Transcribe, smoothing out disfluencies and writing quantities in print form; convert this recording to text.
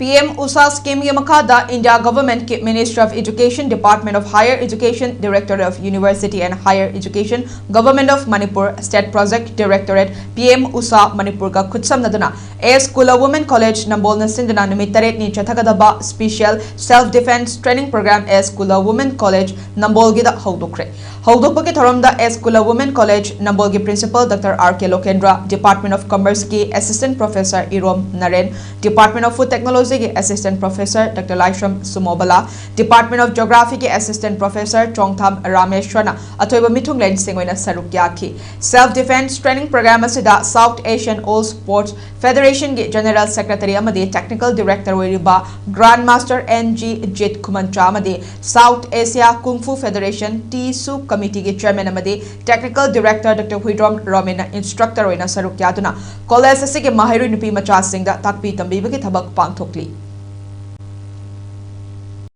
PM USA scheme ki makhada India government ki Ministry of Education, Department of Higher Education, Directorate of University and Higher Education, Government of Manipur, State Project Directorate, PM USA Manipur ka khutsam nadana AS Kula Women College Nambol na sindana numit 8 ni chathagadaba Special Self Defense Training Program AS Kula Women College Nambol gi da houdokkhre houdokpa ki thoram da AS Kula Women College Nambol gi Principal Dr. R.K. Lokendra, Department of Commerce ki Assistant Professor Irom Naren, Department of Food Technology ki Assistant Professor Dr. Laishram Sumobala, Department of Geography ki Assistant Professor Chongtham Rameshwana athoiba mithunglen singoina saruk yaki. Self Defense Training Program asida South Asian All Sports Federation ki General Secretary amadi Technical Director oiriba Grandmaster N.G. Jit Kumancha amadi South Asia Kung Fu Federation TSU Committee ki Chairman amadi Technical Director Dr. Huidrom Romina Instructor oina saruk yaduna college asige mahiru nupi macha singda takpi tambiba ki thabak pangthokli.